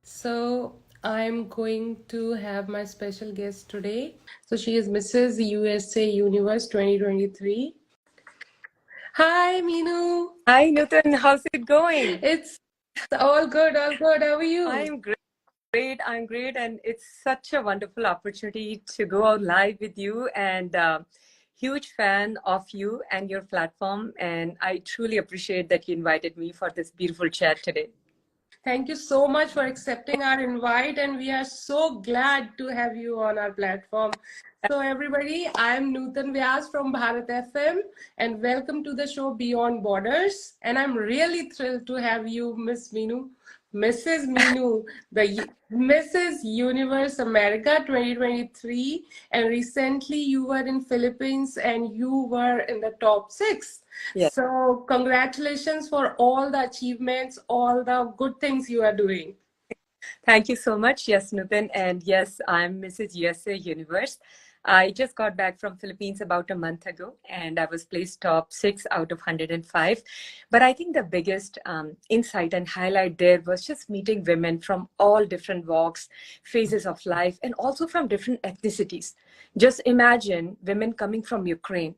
So I'm going to have my special guest today. So she is Mrs. USA Universe 2023. Hi, Meenu. Hi, Nutan. How's it going? It's all good, all good. How are you? I'm great. I'm great. And it's such a wonderful opportunity to go out live with you. And huge fan of you and your platform. And I truly appreciate that you invited me for this beautiful chat today. Thank you so much for accepting our invite, and we are so glad to have you on our platform. So, everybody, I am Nutan Vyas from Bharat FM, and welcome to the show Beyond Borders. And I'm really thrilled to have you, Mrs. Meenu, the Mrs. Universe America 2023. And recently, you were in Philippines, and you were in the top 6. Yes. So congratulations for all the achievements, all the good things you are doing. Thank you so much. Yes, Nutan. And yes, I'm Mrs. USA Universe. I just got back from Philippines about a month ago, and I was placed top 6 out of 105. But I think the biggest insight and highlight there was just meeting women from all different walks, phases of life, and also from different ethnicities. Just imagine women coming from Ukraine,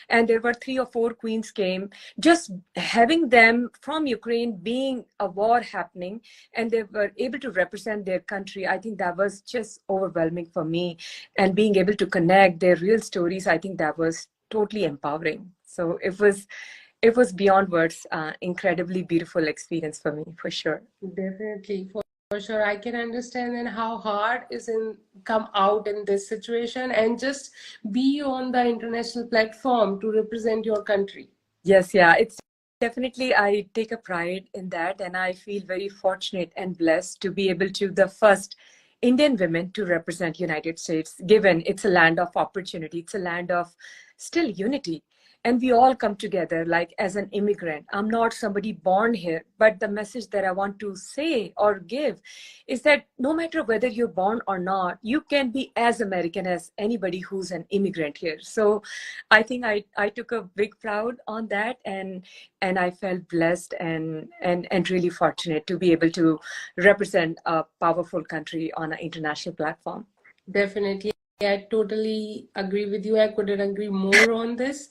and there were 3 or 4 queens came, just having them from Ukraine, being a war happening, and they were able to represent their country. I think that was just overwhelming for me, and being able to connect their real stories, I think that was totally empowering. So it was beyond words, incredibly beautiful experience for me, for sure. Definitely, for sure. I can understand and how hard is in come out in this situation and just be on the international platform to represent your country. Yes, yeah, it's definitely, I take a pride in that, and I feel very fortunate and blessed to be able to the first Indian women to represent United States, given it's a land of opportunity, it's a land of still unity. And we all come together like as an immigrant. I'm not somebody born here, but the message that I want to say or give is that no matter whether you're born or not, you can be as American as anybody who's an immigrant here. So I think I took a big proud on that, and I felt blessed and really fortunate to be able to represent a powerful country on an international platform. Definitely. I totally agree with you. I couldn't agree more on this.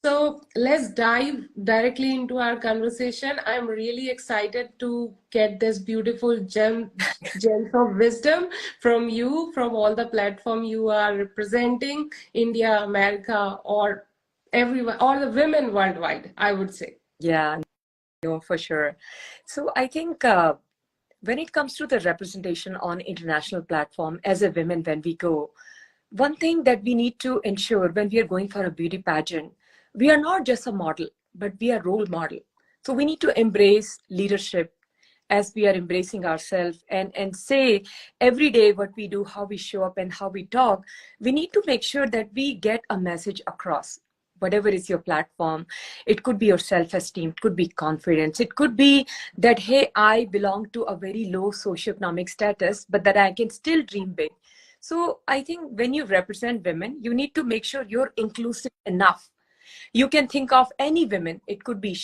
So let's dive directly into our conversation. I'm really excited to get this beautiful gems of wisdom from you, from all the platform you are representing, India, America, or everyone, all the women worldwide, I would say. Yeah, no, for sure. So I think when it comes to the representation on international platform as a women, when we go, one thing that we need to ensure when we are going for a beauty pageant, we are not just a model, but we are role model. So we need to embrace leadership as we are embracing ourselves, and say every day what we do, how we show up and how we talk. We need to make sure that we get a message across. Whatever is your platform, it could be your self-esteem, it could be confidence, it could be that, hey, I belong to a very low socioeconomic status, but that I can still dream big. So I think when you represent women, you need to make sure you're inclusive enough. You can think of any women. It could be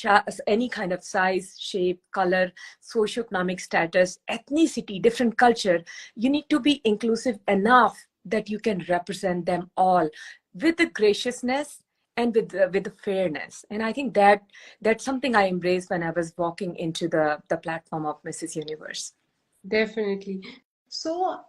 any kind of size, shape, color, socioeconomic status, ethnicity, different culture. You need to be inclusive enough that you can represent them all with the graciousness and with the fairness. And I think that that's something I embraced when I was walking into the platform of Mrs. Universe. Definitely. So,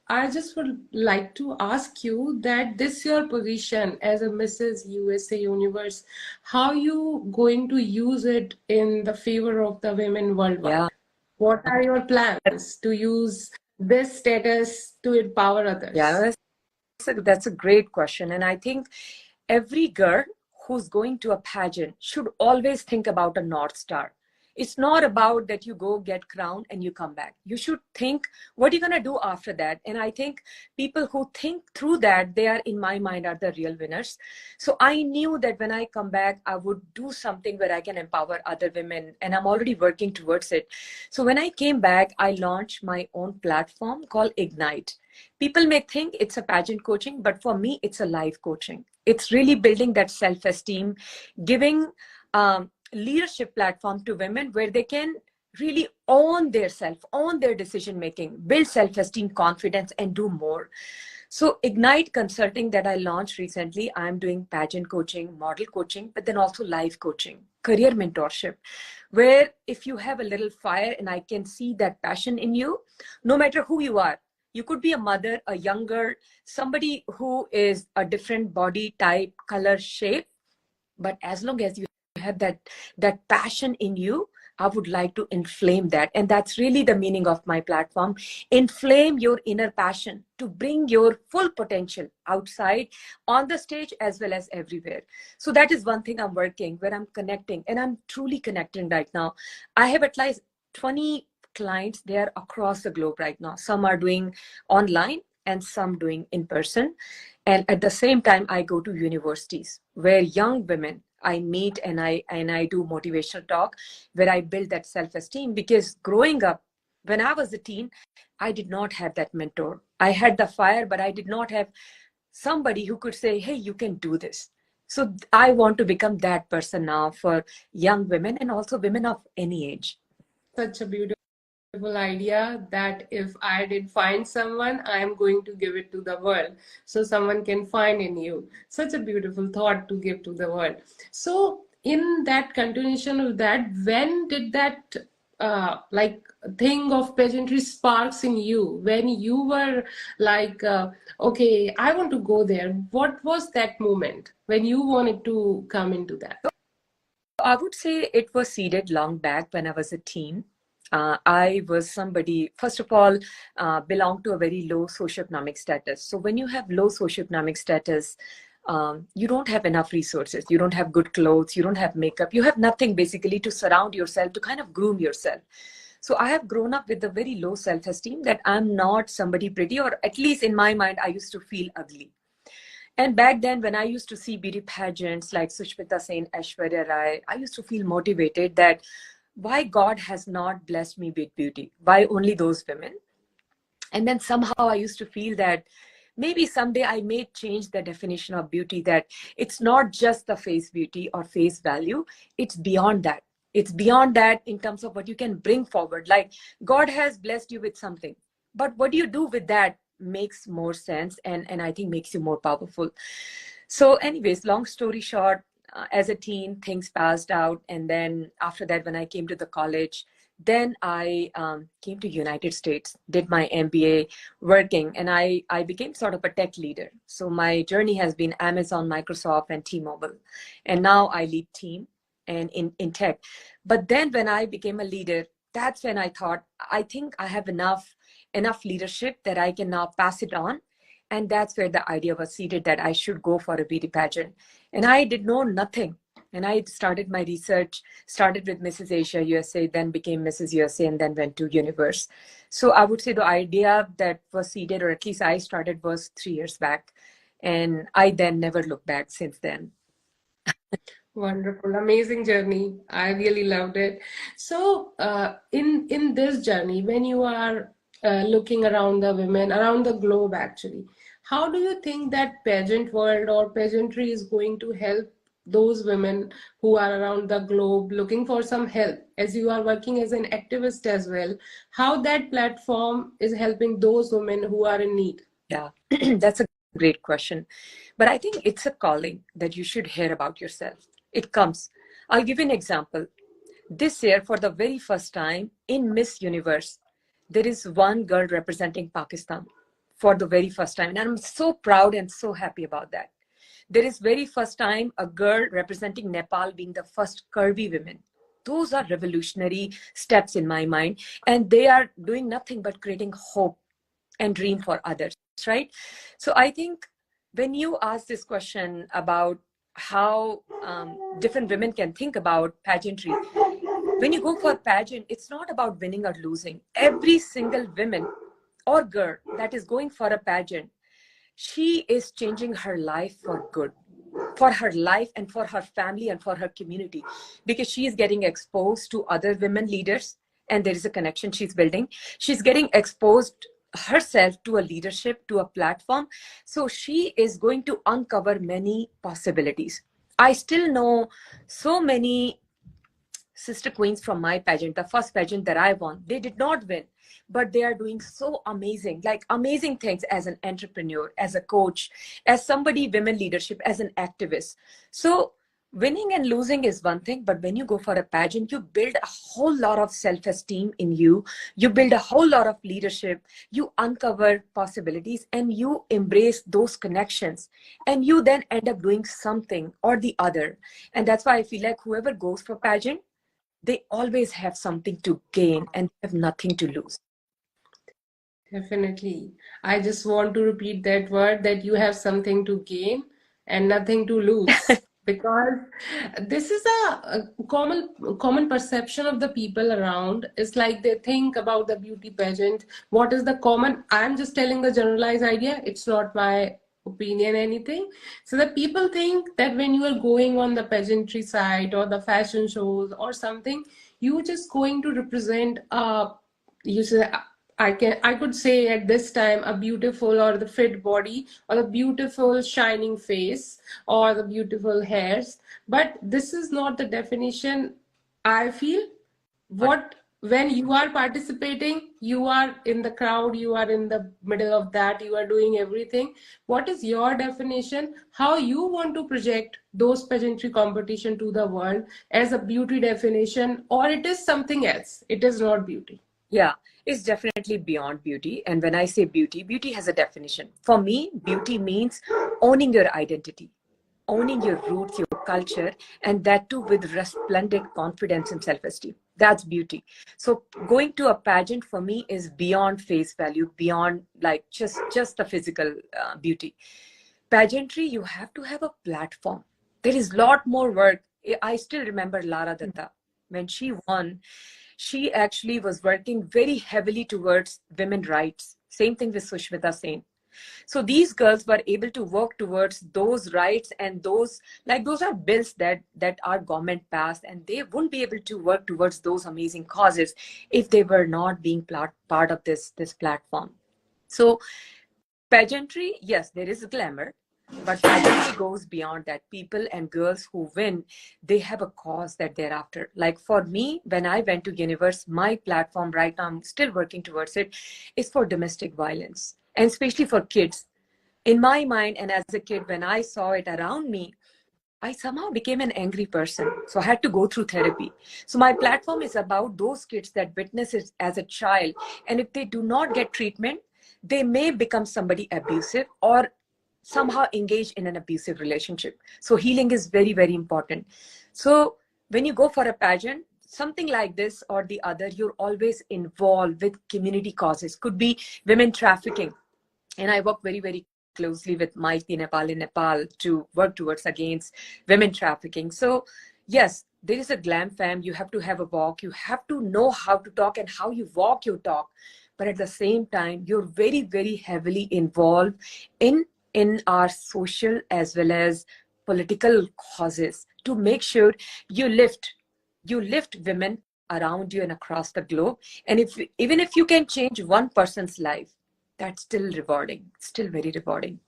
I just would like to ask you that this your position as a Mrs. USA Universe, how you going to use it in the favor of the women worldwide? Yeah. What are your plans to use this status to empower others? Yeah, that's a great question. And I think every girl who's going to a pageant should always think about a North Star. It's not about that you go get crowned and you come back. You should think, what are you going to do after that? And I think people who think through that, they are, in my mind, are the real winners. So I knew that when I come back, I would do something where I can empower other women, and I'm already working towards it. So when I came back, I launched my own platform called Ignite. People may think it's a pageant coaching, but for me, it's a life coaching. It's really building that self-esteem, giving leadership platform to women where they can really own their self, own their decision making, build self-esteem, confidence, and do more. So Ignite Consulting that I launched recently, I'm doing pageant coaching, model coaching, but then also life coaching, career mentorship, where if you have a little fire and I can see that passion in you, no matter who you are, you could be a mother, a young girl, somebody who is a different body type, color, shape, but as long as you have that passion in you, I would like to inflame that. And that's really the meaning of my platform. Inflame your inner passion to bring your full potential outside, on the stage as well as everywhere. So that is one thing I'm working, where I'm connecting, and I'm truly connecting right now. I have at least 20 clients there across the globe right now. Some are doing online and some doing in person. And at the same time, I go to universities where young women I meet, and I do motivational talk, where I build that self-esteem. Because growing up, when I was a teen, I did not have that mentor. I had the fire, but I did not have somebody who could say, hey, you can do this. So I want to become that person now for young women and also women of any age. Such a beautiful idea that if I did find someone, I am going to give it to the world. So someone can find in you. Such a beautiful thought to give to the world. So in that continuation of that, when did that like thing of pageantry sparks in you? When you were like, okay, I want to go there. What was that moment when you wanted to come into that? I would say it was seeded long back when I was a teen. I was somebody, first of all, belonged to a very low socioeconomic status. So when you have low socioeconomic status, you don't have enough resources. You don't have good clothes. You don't have makeup. You have nothing basically to surround yourself, to kind of groom yourself. So I have grown up with a very low self-esteem that I'm not somebody pretty, or at least in my mind, I used to feel ugly. And back then, when I used to see beauty pageants like Sushmita Sen, Aishwarya Rai, I used to feel motivated that why God has not blessed me with beauty? Why only those women? And then somehow I used to feel that maybe someday I may change the definition of beauty, that it's not just the face beauty or face value, it's beyond that. It's beyond that in terms of what you can bring forward. Like God has blessed you with something, but what do you do with that makes more sense, and I think makes you more powerful. So anyways, long story short, as a teen, things passed out. And then after that, when I came to the college, then I came to United States, did my MBA working, and I became sort of a tech leader. So my journey has been Amazon, Microsoft, and T-Mobile. And now I lead team and in tech. But then when I became a leader, that's when I thought, I think I have enough leadership that I can now pass it on. And that's where the idea was seeded, that I should go for a beauty pageant. And I did know nothing. And I started my research, started with Mrs. Asia USA, then became Mrs. USA, and then went to Universe. So I would say the idea that was seeded, or at least I started, was 3 years back. And I then never looked back since then. Wonderful, amazing journey. I really loved it. So, in this journey, when you are looking around the women around the globe, actually, how do you think that pageant world or pageantry is going to help those women who are around the globe looking for some help? As you are working as an activist as well, how that platform is helping those women who are in need? Yeah, that's a great question. But I think it's a calling that you should hear about yourself. It comes. I'll give you an example. This year, for the very first time in Miss Universe, there is one girl representing Pakistan for the very first time. And I'm so proud and so happy about that. There is very first time a girl representing Nepal being the first curvy women. Those are revolutionary steps in my mind. And they are doing nothing but creating hope and dream for others, right? So I think when you ask this question about how different women can think about pageantry, When you go for pageant, it's not about winning or losing. Every single woman or girl that is going for a pageant, she is changing her life for good, for her life and for her family and for her community, because she is getting exposed to other women leaders, and there is a connection she's building. She's getting exposed herself to a leadership, to a platform. So she is going to uncover many possibilities. I still know so many sister queens from my pageant, the first pageant that I won. They did not win, but they are doing so amazing, like amazing things as an entrepreneur, as a coach, as somebody, women leadership, as an activist. So winning and losing is one thing, but when you go for a pageant, you build a whole lot of self-esteem in you. You build a whole lot of leadership. You uncover possibilities and you embrace those connections. And you then end up doing something or the other. And that's why I feel like whoever goes for pageant, they always have something to gain and have nothing to lose. Definitely. I just want to repeat that word, that you have something to gain and nothing to lose. Because this is a common perception of the people around. It's like they think about the beauty pageant. What is the common? I'm just telling the generalized idea. It's not my opinion, anything. So that people think that when you are going on the pageantry site or the fashion shows or something, you just going to represent you say I could say at this time a beautiful or the fit body or the beautiful shining face or the beautiful hairs. But this is not the definition, I feel. What When you are participating, you are in the crowd, you are in the middle of that, you are doing everything. What is your definition? How you want to project those pageantry competition to the world as a beauty definition, or it is something else? It is not beauty. Yeah, it's definitely beyond beauty. And when I say beauty, beauty has a definition. For me, beauty means owning your identity, owning your roots, your culture, and that too with resplendent confidence and self-esteem. That's beauty. So going to a pageant for me is beyond face value, beyond like just the physical beauty. Pageantry, you have to have a platform. There is a lot more work. I still remember Lara Datta. When she won, she actually was working very heavily towards women's rights. Same thing with Sushmita Sen. So these girls were able to work towards those rights, and those are bills that our government passed, and they wouldn't be able to work towards those amazing causes if they were not being part of this platform. So pageantry, yes, there is glamour, but pageantry goes beyond that. People and girls who win, they have a cause that they're after. Like for me, when I went to Universe, my platform right now, I'm still working towards it, is for domestic violence, and especially for kids. In my mind, and as a kid, when I saw it around me, I somehow became an angry person. So I had to go through therapy. So my platform is about those kids that witness it as a child. And if they do not get treatment, they may become somebody abusive or somehow engage in an abusive relationship. So healing is very, very important. So when you go for a pageant, something like this or the other, you're always involved with community causes. Could be women trafficking. And I work very, very closely with Maiti Nepal in Nepal to work towards against women trafficking. So yes, there is a glam fam. You have to have a walk. You have to know how to talk and how you walk your talk. But at the same time, you're very, very heavily involved in our social as well as political causes to make sure you lift women around you and across the globe. And even if you can change one person's life, that's still rewarding, still very rewarding.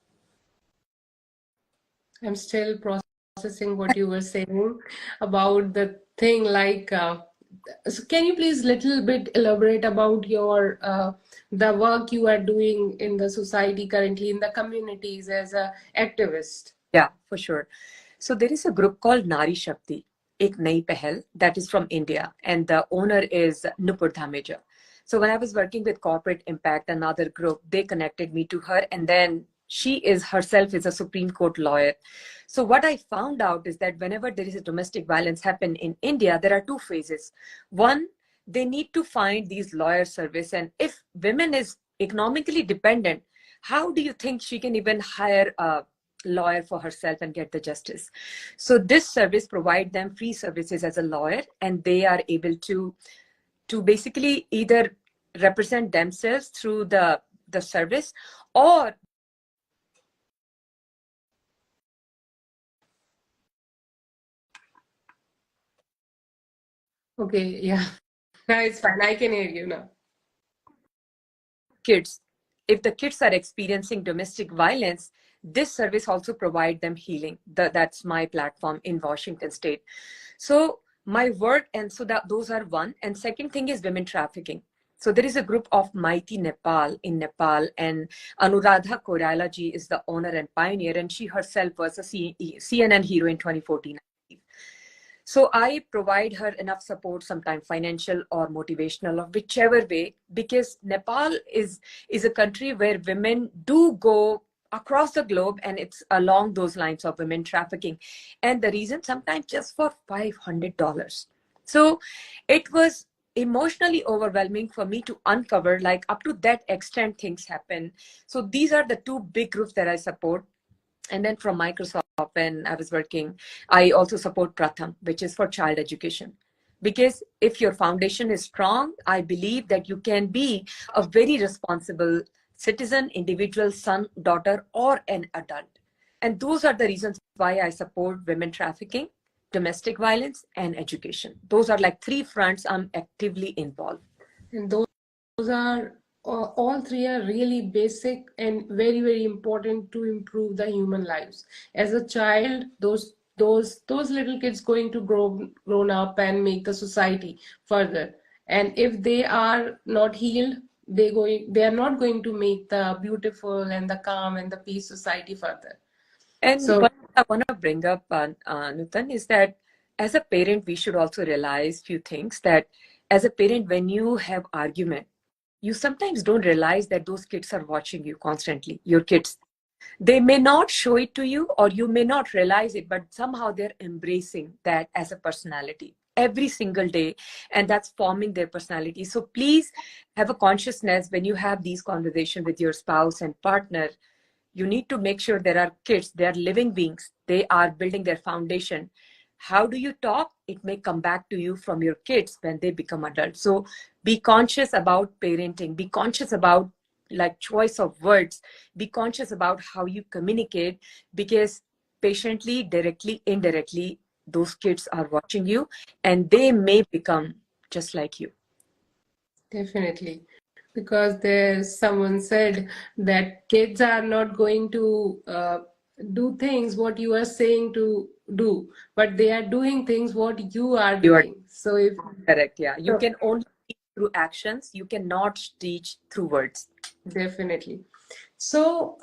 I'm still processing what you were saying about the thing, like so can you please little bit elaborate about your the work you are doing in the society currently, in the communities as a activist? Yeah, for sure. So there is a group called Nari Shakti, Ek Nai Pehal, that is from India, and the owner is Nupur Dhameja. So when I was working with Corporate Impact, another group, they connected me to her, and then she herself is a Supreme Court lawyer. So what I found out is that whenever there is a domestic violence happen in India, there are two phases. One, they need to find these lawyer service, and if women is economically dependent, how do you think she can even hire lawyer for herself and get the justice. So this service provide them free services as a lawyer, and they are able to basically either represent themselves through the service, or Okay, yeah. No, it's fine. I can hear you now. kids. If the kids are experiencing domestic violence, this service also provide them healing. That's my platform in Washington State. So my work, and so that those are one. And second thing is women trafficking. So there is a group of Mighty Nepal in Nepal, and Anuradha Koraila ji is the owner and pioneer, and she herself was a CNN hero in 2014. So I provide her enough support, sometimes financial or motivational, or whichever way, because Nepal is a country where women do go across the globe, and it's along those lines of women trafficking. And the reason, sometimes just for $500. So it was emotionally overwhelming for me to uncover, like, up to that extent things happen. So these are the two big groups that I support. And then from Microsoft, when I was working, I also support Pratham, which is for child education. Because if your foundation is strong, I believe that you can be a very responsible citizen, individual, son, daughter, or an adult. And those are the reasons why I support women trafficking, domestic violence, and education. Those are like three fronts I'm actively involved. And those are all three are really basic and very, very important to improve the human lives. As a child, those little kids going to grown up and make the society further. And if they are not healed, they are not going to make the beautiful and the calm and the peace society further. And So what I want to bring up, Nutan, is that as a parent, we should also realize few things. That as a parent, when you have argument, you sometimes don't realize that those kids are watching you constantly. Your kids, they may not show it to you, or you may not realize it, but somehow they're embracing that as a personality every single day, and that's forming their personality. So please have a consciousness when you have these conversations with your spouse and partner. You need to make sure there are kids, they are living beings, they are building their foundation. How do you talk? It may come back to you from your kids when they become adults. So be conscious about parenting, be conscious about like choice of words, be conscious about how you communicate, because patiently, directly, indirectly, those kids are watching you, and they may become just like you. definitely, because there's someone said that kids are not going to do things what you are saying to do, but they are doing things what you are You are doing. So if correct. Yeah. You so, can only teach through actions. You cannot teach through words. definitely. So,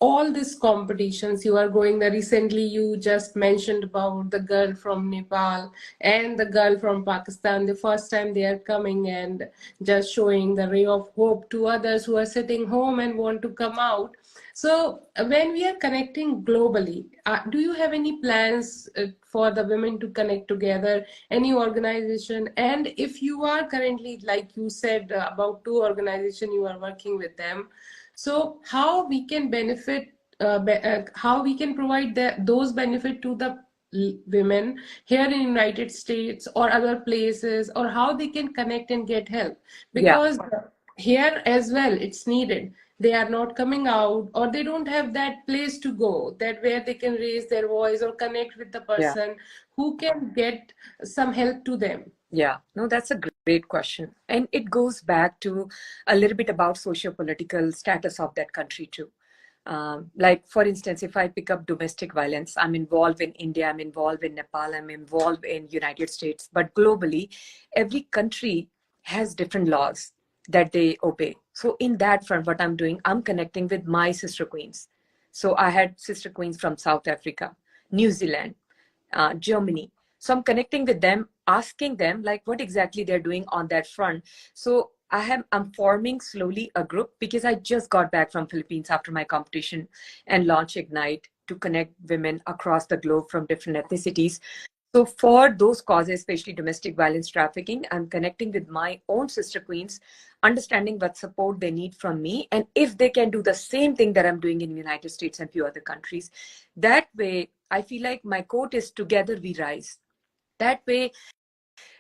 all these competitions you are going there. Recently, you just mentioned about the girl from Nepal and the girl from Pakistan. The first time they are coming and just showing the ray of hope to others who are sitting home and want to come out. So, when we are connecting globally, do you have any plans for the women to connect together? Any organization? And if you are currently, like you said, about two organizations, you are working with them. So how we can benefit, how we can provide those benefit to the women here in United States or other places, or how they can connect and get help, Yeah. because here as well it's needed. They are not coming out, or they don't have that place to go, that where they can raise their voice or connect with the Yeah. person who can get some help to them. Yeah. No, that's a great question. And it goes back to a little bit about socio-political status of that country too. Like, for instance, if I pick up domestic violence, I'm involved in India, I'm involved in Nepal, I'm involved in United States, but globally, every country has different laws that they obey. So in that front, what I'm doing, I'm connecting with my sister queens. So I had sister queens from South Africa, New Zealand, Germany. So I'm connecting with them, asking them like what exactly they're doing on that front. So I'm forming slowly a group, because I just got back from Philippines after my competition and launch Ignite to connect women across the globe from different ethnicities. So for those causes, especially domestic violence trafficking, I'm connecting with my own sister queens, understanding what support they need from me, and if they can do the same thing that I'm doing in the United States and few other countries. That way, I feel like my quote is together we rise. That way,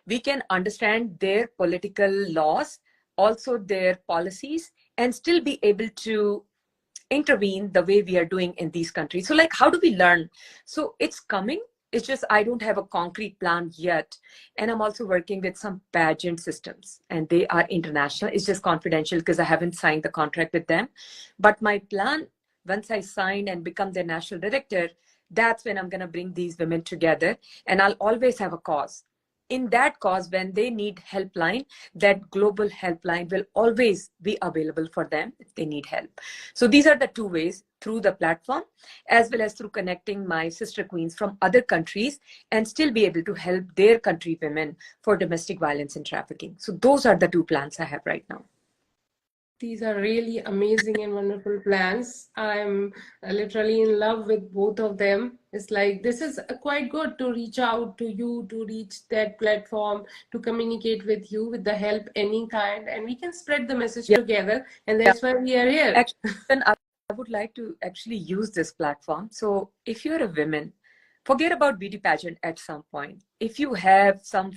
we can understand their political laws, also their policies, and still be able to intervene the way we are doing in these countries. So like, how do we learn? So it's coming. It's just I don't have a concrete plan yet. And I'm also working with some pageant systems, and they are international. It's just confidential because I haven't signed the contract with them. But my plan, once I sign and become their national director, that's when I'm going to bring these women together, and I'll always have a cause. In that cause, when they need helpline, that global helpline will always be available for them if they need help. So these are the two ways, through the platform, as well as through connecting my sister queens from other countries and still be able to help their country women for domestic violence and trafficking. So those are the two plans I have right now. These are really amazing and wonderful plans. I'm literally in love with both of them. It's like this is quite good to reach out to you, to reach that platform, to communicate with you with the help any kind, and we can spread the message together. And that's why we are here. Actually, I would like to actually use this platform. So if you're a woman, forget about beauty pageant at some point. If you have some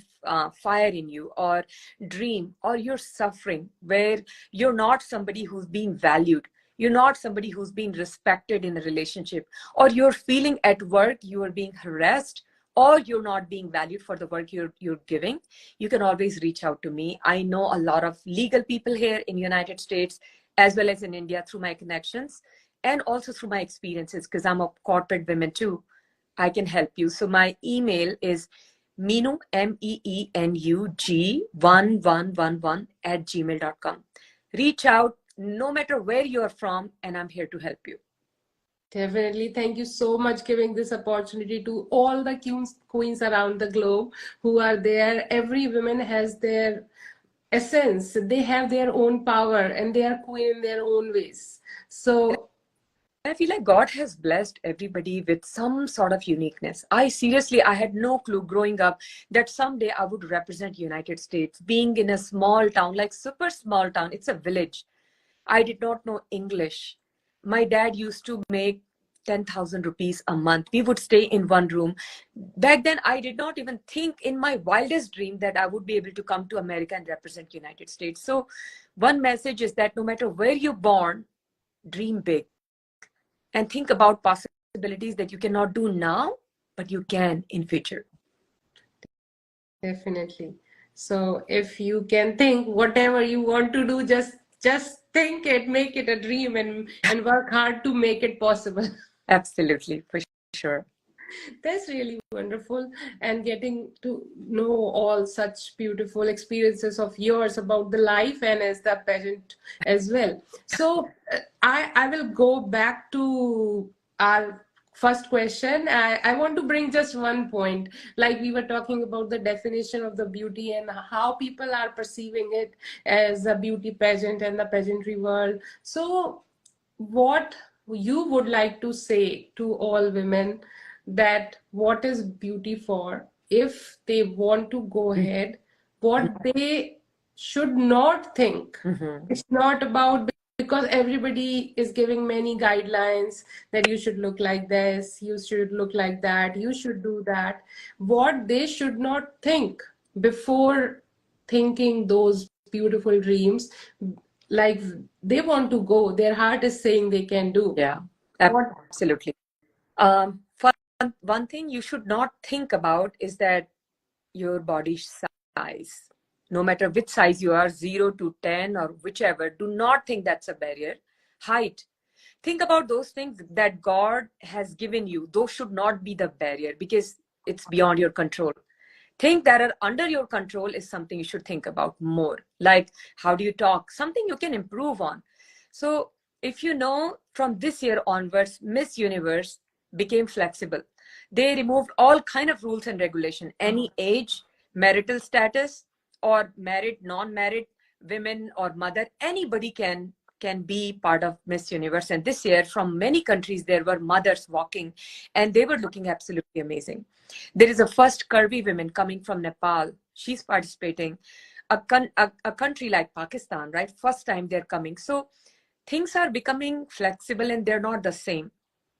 fire in you or dream, or you're suffering where you're not somebody who's being valued, you're not somebody who's being respected in a relationship, or you're feeling at work you are being harassed, or you're not being valued for the work you're giving, you can always reach out to me. I know a lot of legal people here in the United States as well as in India through my connections and also through my experiences, because I'm a corporate woman too. I can help you. So my email is Meenu, MEENUG 1111 @gmail.com. Reach out no matter where you're from, and I'm here to help you. Definitely. Thank you so much giving this opportunity to all the queens around the globe who are there. Every woman has their essence. They have their own power and they are queen in their own ways. So I feel like God has blessed everybody with some sort of uniqueness. I had no clue growing up that someday I would represent United States, being in a small town, like super small town. It's a village. I did not know English. My dad used to make 10,000 rupees a month. We would stay in one room. Back then, I did not even think in my wildest dream that I would be able to come to America and represent United States. So one message is that no matter where you're born, dream big and think about possibilities that you cannot do now, but you can in future. definitely. So if you can think whatever you want to do, just think it, make it a dream, and work hard to make it possible. Absolutely, for sure. That's really wonderful, and getting to know all such beautiful experiences of yours about the life and as the pageant as well. So I will go back to our first question. I want to bring just one point. Like we were talking about the definition of the beauty and how people are perceiving it as a beauty pageant and the pageantry world. So what you would like to say to all women, that what is beauty for, if they want to go ahead, what they should not think. It's not about, because everybody is giving many guidelines that you should look like this, you should look like that, you should do that. What they should not think before thinking those beautiful dreams, like they want to go, their heart is saying they can do. Yeah, What? absolutely. One thing you should not think about is that your body size, no matter which size you are, 0 to 10 or whichever, do not think that's a barrier. Height, think about those things that God has given you. Those should not be the barrier because it's beyond your control. Things that are under your control is something you should think about more. Like, how do you talk? Something you can improve on. So if you know, from this year onwards, Miss Universe became flexible. They removed all kind of rules and regulation. Any age, marital status, or married, non-married women or mother, anybody can can be part of Miss Universe. And this year, from many countries, there were mothers walking, and they were looking absolutely amazing. There is a first curvy woman coming from Nepal. She's participating. A country like Pakistan, right? First time they're coming. So things are becoming flexible and they're not the same.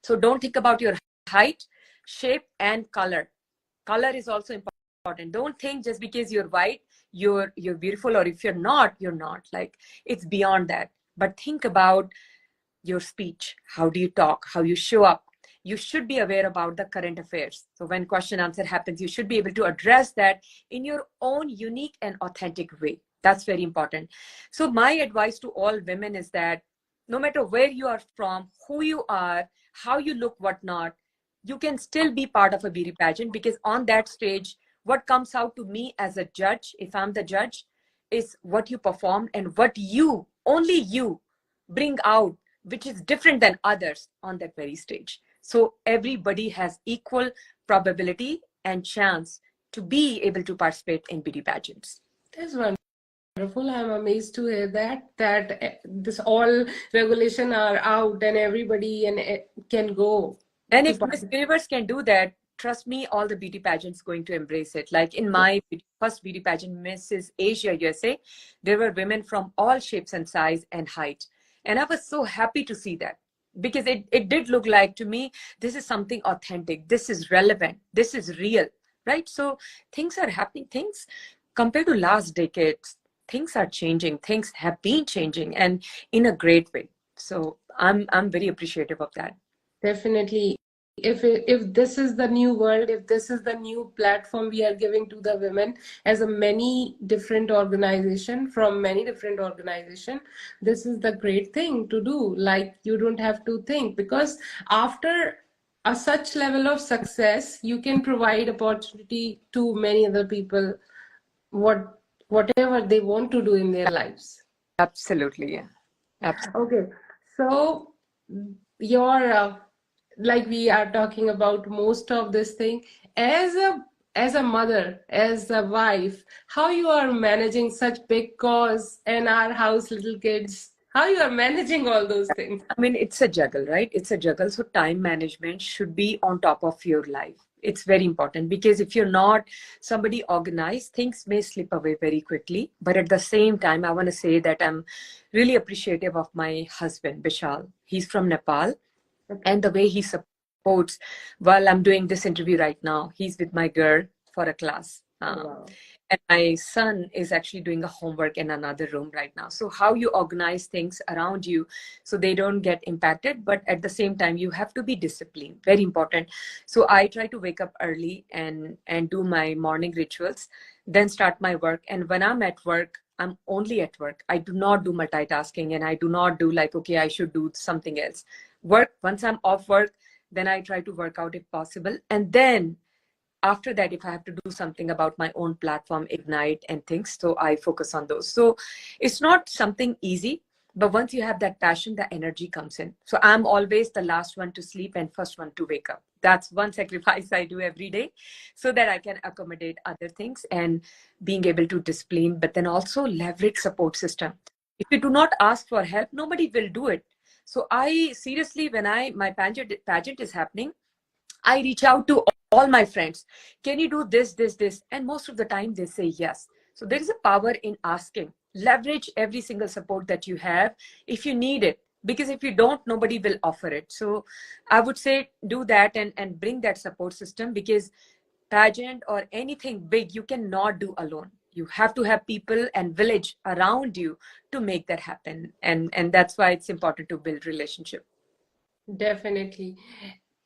So don't think about your height, shape, and color. Color is also important. Don't think just because you're white, you're beautiful, or if you're not, you're not. Like, it's beyond that. But think about your speech. How do you talk? How you show up? You should be aware about the current affairs. So when question answer happens, you should be able to address that in your own unique and authentic way. That's very important. So my advice to all women is that no matter where you are from, who you are, how you look, whatnot, you can still be part of a beauty pageant, because on that stage, what comes out to me as a judge, if I'm the judge, is what you perform and what you, only you, bring out, which is different than others on that very stage. So everybody has equal probability and chance to be able to participate in beauty pageants. That's wonderful. I'm amazed to hear that this all regulation are out and everybody can go. And if Miss Universe can do that, trust me, all the beauty pageants going to embrace it. Like in my first beauty pageant, Mrs Asia USA, there were women from all shapes and size and height. And I was so happy to see that, because it did look like to me, this is something authentic, this is relevant, this is real, right? So things are happening. Things compared to last decades, things are changing. Things have been changing, and in a great way. So I'm very appreciative of that. Definitely. If this is the new world, if this is the new platform we are giving to the women as a many different organization from many different organization, this is the great thing to do. Like, you don't have to think, because after a such level of success, you can provide opportunity to many other people, whatever they want to do in their lives. Absolutely, yeah. Absolutely. Okay, so your like, we are talking about most of this thing as a mother, as a wife, how you are managing such big cause and our house, little kids, how you are managing all those things. I mean, it's a juggle, right? It's a juggle. So time management should be on top of your life. It's very important, because if you're not somebody organized, things may slip away very quickly. But at the same time, I want to say that I'm really appreciative of my husband, Vishal. He's from Nepal. And the way he supports, while I'm doing this interview right now, he's with my girl for a class. Wow. And my son is actually doing a homework in another room right now. So how you organize things around you so they don't get impacted, but at the same time, you have to be disciplined. Very important. So I try to wake up early and do my morning rituals, then start my work. And when I'm at work, I'm only at work. I do not do multitasking, and I do not do like, okay, I should do something else. Work, once I'm off work, then I try to work out if possible. And then after that, if I have to do something about my own platform, Ignite and things, so I focus on those. So it's not something easy, but once you have that passion, the energy comes in. So I'm always the last one to sleep and first one to wake up. That's one sacrifice I do every day, so that I can accommodate other things and being able to discipline, but then also leverage support system. If you do not ask for help, nobody will do it. So I seriously, when my pageant is happening, I reach out to all my friends. Can you do this, this, this? And most of the time they say yes. So there is a power in asking. Leverage every single support that you have if you need it. Because if you don't, nobody will offer it. So I would say do that and bring that support system, because pageant or anything big, you cannot do alone. You have to have people and village around you to make that happen. And that's why it's important to build relationship. Definitely.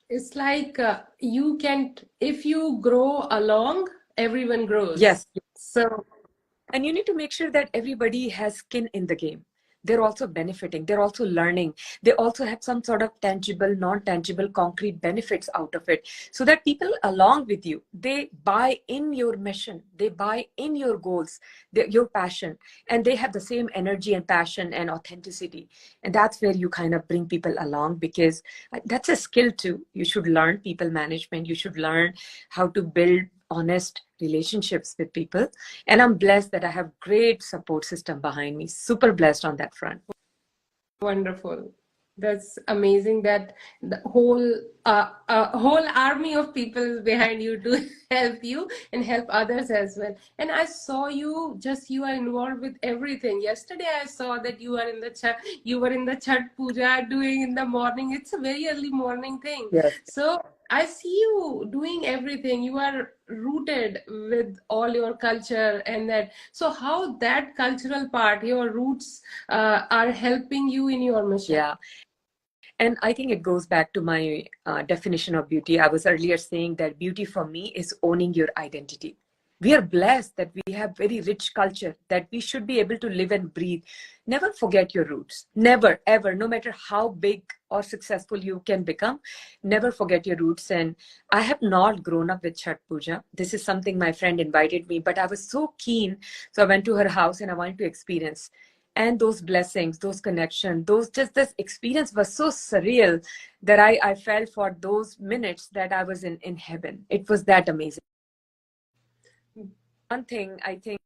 It's like you can, if you grow along, everyone grows. Yes. So, and you need to make sure that everybody has skin in the game. They're also benefiting. They're also learning. They also have some sort of tangible, non-tangible, concrete benefits out of it, so that people along with you, they buy in your mission. They buy in your goals, your passion, and they have the same energy and passion and authenticity. And that's where you kind of bring people along, because that's a skill too. You should learn people management. You should learn how to build honest relationships with people. And I'm blessed that I have great support system behind me. Super blessed on that front. Wonderful. That's amazing that the whole army of people is behind you to help you and help others as well. And I saw you are involved with everything. Yesterday I saw that you were in the Chhat Puja doing in the morning. It's a very early morning thing. Yes. So I see you doing everything. You are rooted with all your culture and that. So how that cultural part, your roots, are helping you in your mission. Yeah. And I think it goes back to my definition of beauty. I was earlier saying that beauty for me is owning your identity. We are blessed that we have very rich culture, that we should be able to live and breathe. Never forget your roots. Never, ever, no matter how big or successful you can become, never forget your roots. And I have not grown up with Chhat Puja. This is something my friend invited me, but I was so keen. So I went to her house and I wanted to experience. And those blessings, those connections, this experience was so surreal that I felt for those minutes that I was in heaven. It was that amazing. One thing I think,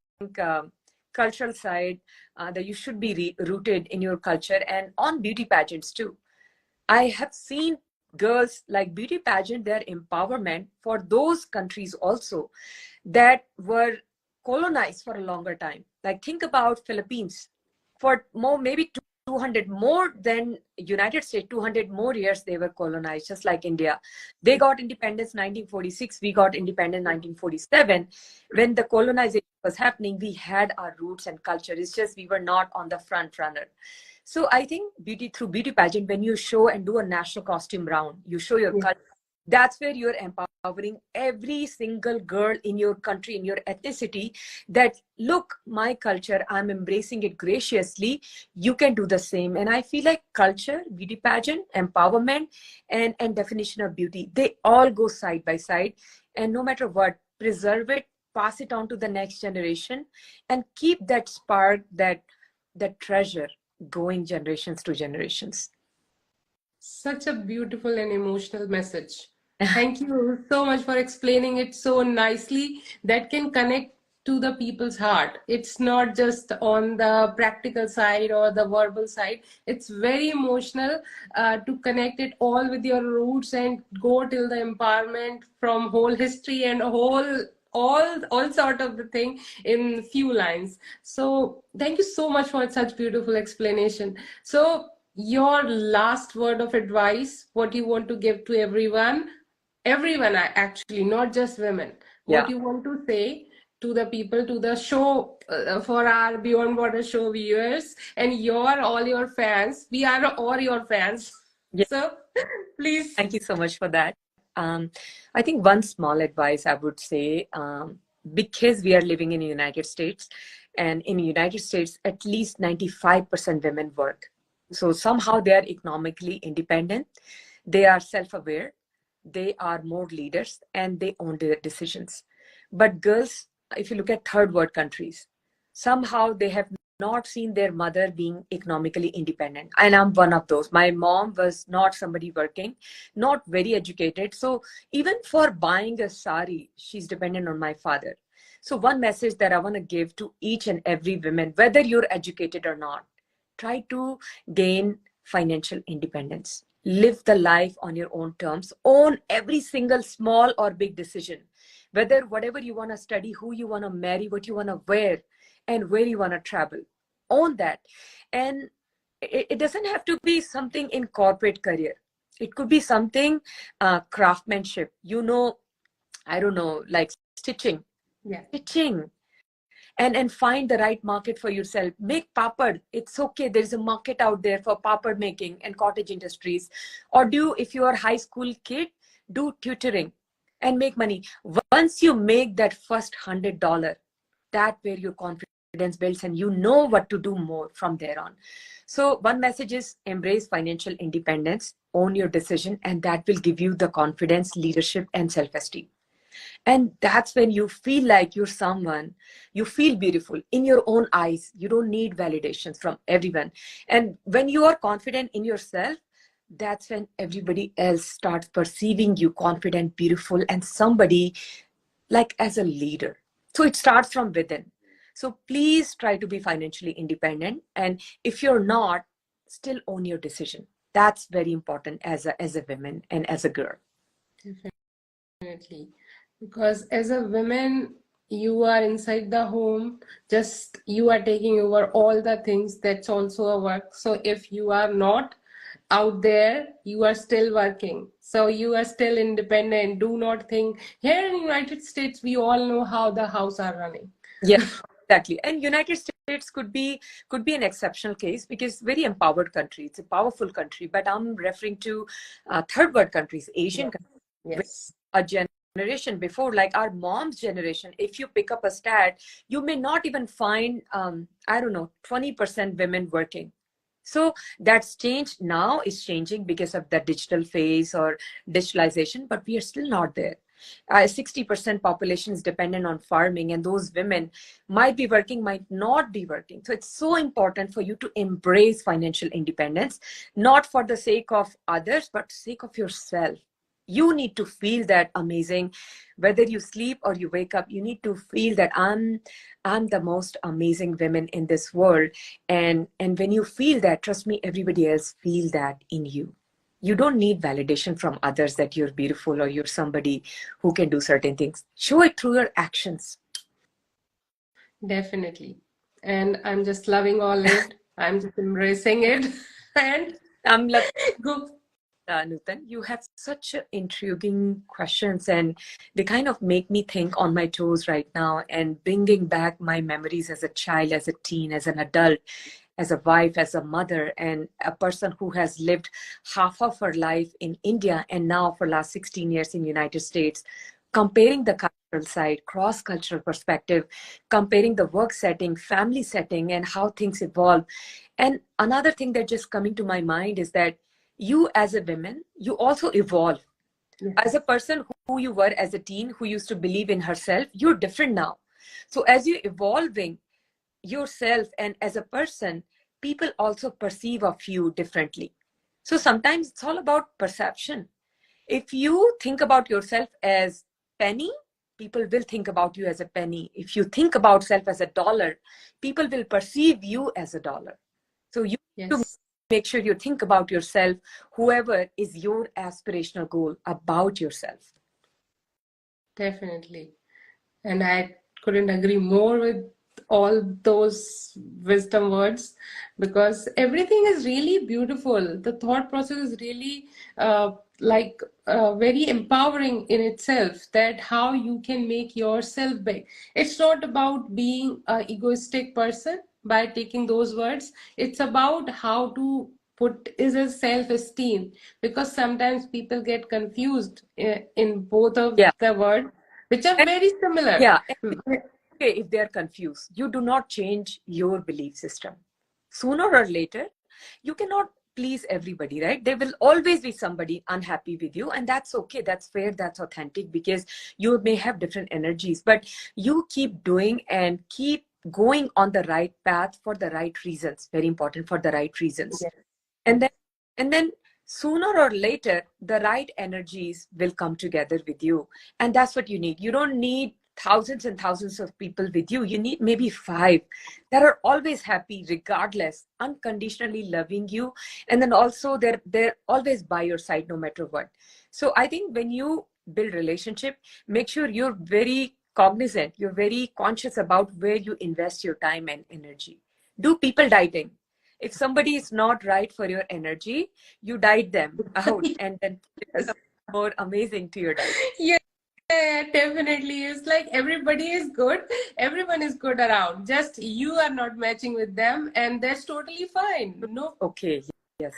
cultural side, that you should be rooted in your culture and on beauty pageants too. I have seen girls like beauty pageant, their empowerment for those countries also that were colonized for a longer time. Like think about Philippines. For more, maybe 200 more than United States, 200 more years they were colonized, just like India. They got independence 1946, we got independence 1947. When the colonization was happening, we had our roots and culture. It's just we were not on the front runner. So I think through beauty pageant, when you show and do a national costume round, you show your culture. That's where you're empowering every single girl in your country, in your ethnicity, that look, my culture, I'm embracing it graciously. You can do the same. And I feel like culture, beauty pageant, empowerment, and definition of beauty, they all go side by side. And no matter what, preserve it, pass it on to the next generation, and keep that spark, that treasure going generations to generations. Such a beautiful and emotional message. Thank you so much for explaining it so nicely that can connect to the people's heart. It's not just on the practical side or the verbal side. It's very emotional, to connect it all with your roots and go till the empowerment from whole history and all sort of the thing in few lines. So thank you so much for such beautiful explanation. So your last word of advice, what you want to give to everyone actually, not just women, what you want to say to the people, to the show, for our Beyond Border show viewers and all your fans. We are all your fans. Yeah. So please. Thank you so much for that. I think one small advice I would say, because we are living in the United States, and in the United States, at least 95% women work. So somehow they are economically independent, they are self-aware, they are more leaders, and they own their decisions. But girls, if you look at third world countries, somehow they have not seen their mother being economically independent. And I'm one of those. My mom was not somebody working, not very educated. So even for buying a sari, she's dependent on my father. So one message that I want to give to each and every woman, whether you're educated or not, try to gain financial independence. Live the life on your own terms. Own every single small or big decision. Whatever you want to study, who you want to marry, what you want to wear, and where you want to travel. Own that. And it doesn't have to be something in corporate career. It could be something, craftsmanship. I don't know, like stitching. Yeah. Stitching. And find the right market for yourself. Make papad. It's okay. There's a market out there for papad making and cottage industries. Or if you are a high school kid, do tutoring and make money. Once you make that first $100, that where your confidence builds and you know what to do more from there on. So one message is embrace financial independence, own your decision, and that will give you the confidence, leadership, and self-esteem. And that's when you feel like you're someone, you feel beautiful in your own eyes. You don't need validations from everyone. And when you are confident in yourself, that's when everybody else starts perceiving you confident, beautiful, and somebody like as a leader. So it starts from within. So please try to be financially independent. And if you're not, still own your decision. That's very important as a woman and as a girl. Definitely. Because as a woman, you are inside the home, just you are taking over all the things. That's also a work. So if you are not out there, you are still working. So you are still independent. Do not think here in United States, we all know how the house are running. Yeah, exactly. And United States could be an exceptional case because very empowered country. It's a powerful country. But I'm referring to third world countries, Asian countries. Yes. A generation before, like our mom's generation, if you pick up a stat, you may not even find, I don't know, 20% women working. So that's changed. Now is changing because of the digital phase or digitalization, but we are still not there. 60% population is dependent on farming, and those women might be working, might not be working. So it's so important for you to embrace financial independence, not for the sake of others, but sake of yourself. You need to feel that amazing. Whether you sleep or you wake up, you need to feel that I'm the most amazing woman in this world. And when you feel that, trust me, everybody else feel that in you. You don't need validation from others that you're beautiful or you're somebody who can do certain things. Show it through your actions. Definitely. And I'm just loving all it. I'm just embracing it. And I'm loving go. Nutan, you have such intriguing questions, and they kind of make me think on my toes right now and bringing back my memories as a child, as a teen, as an adult, as a wife, as a mother, and a person who has lived half of her life in India and now for last 16 years in United States, comparing the cultural side, cross-cultural perspective, comparing the work setting, family setting, and how things evolve. And another thing that just coming to my mind is that you as a woman, you also evolve. Yes. As a person who you were as a teen, who used to believe in herself, you're different now. So as you're evolving yourself and as a person, people also perceive of you differently. So sometimes it's all about perception. If you think about yourself as penny, people will think about you as a penny. If you think about self as a dollar, people will perceive you as a dollar. So you need to Yes. make sure you think about yourself, whoever is your aspirational goal about yourself. Definitely. And I couldn't agree more with all those wisdom words, because everything is really beautiful. The thought process is really very empowering in itself, that how you can make yourself big. It's not about being an egoistic person by taking those words. It's about how to put is a self-esteem, because sometimes people get confused in both of Yeah. the words, which are very similar. Yeah. Okay, if they're confused, you do not change your belief system. Sooner or later, you cannot please everybody, right? There will always be somebody unhappy with you, and that's okay. That's fair. That's authentic, because you may have different energies, but you keep doing and keep going on the right path for the right reasons. Very important, for the right reasons. Yes. And then sooner or later, the right energies will come together with you, and that's what you need. You don't need thousands and thousands of people with you. You need maybe 5 that are always happy regardless, unconditionally loving you, and then also they're always by your side no matter what. So I think when you build relationship, make sure you're very cognizant, you're very conscious about where you invest your time and energy. Do people dieting. If somebody is not right for your energy, you diet them out, and then it becomes more amazing to your diet. Yeah, definitely. It's like everybody is good, everyone is good around. Just you are not matching with them, and that's totally fine. No. Okay, yes.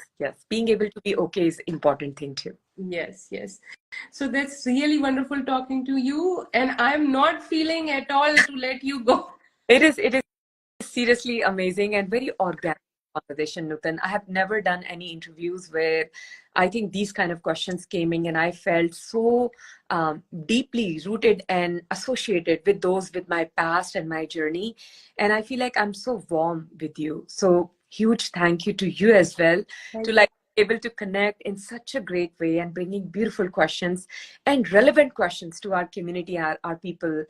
Being able to be okay is important thing too. Yes, yes. So that's really wonderful talking to you, and I'm not feeling at all to let you go. It is seriously amazing and very organic conversation, Nutan. I have never done any interviews where I think these kind of questions came in, and I felt so deeply rooted and associated with those with my past and my journey. And I feel like I'm so warm with you. So huge thank you to you as well, to like able to connect in such a great way and bringing beautiful questions and relevant questions to our community, our people,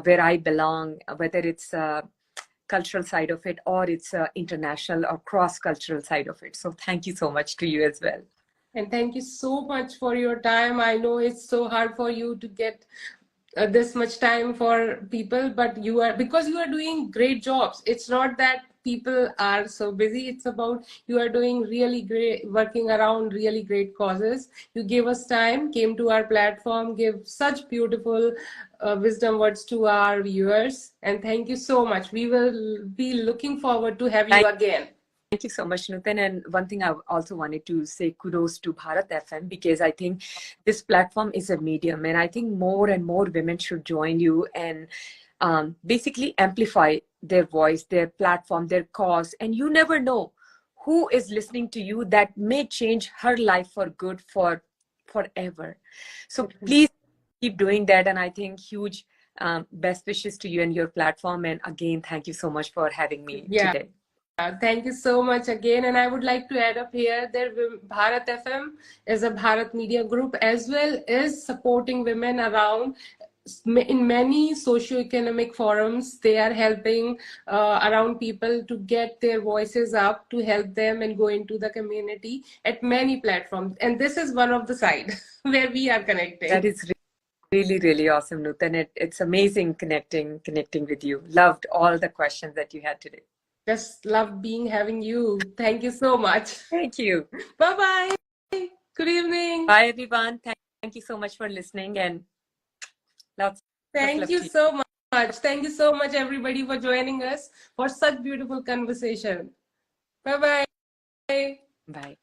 where I belong, whether it's cultural side of it, or it's international or cross-cultural side of it. So thank you so much to you as well. And thank you so much for your time. I know it's so hard for you to get this much time for people, but because you are doing great jobs. It's not that people are so busy. It's about you are doing really great, working around really great causes. You gave us time, came to our platform, gave such beautiful wisdom words to our viewers. And thank you so much. We will be looking forward to have you again. Thank you so much, Nutan. And one thing I also wanted to say kudos to Bharat FM, because I think this platform is a medium, and I think more and more women should join you and basically amplify their voice, their platform, their cause. And you never know who is listening to you that may change her life for good for forever. So please keep doing that. And I think huge best wishes to you and your platform. And again, thank you so much for having me today. Thank you so much again. And I would like to add up here that Bharat FM is a Bharat Media Group, as well as supporting women around in many socioeconomic forums. They are helping around people to get their voices up, to help them and go into the community at many platforms. And this is one of the sides where we are connecting. That is really, really awesome, Nutan. It's amazing connecting with you. Loved all the questions that you had today. Just love having you. Thank you so much. Thank you. Bye-bye. Good evening. Bye, everyone. Thank you so much for listening, and lots Thank you so much. Thank you so much, everybody, for joining us for such beautiful conversation. Bye-bye. Bye.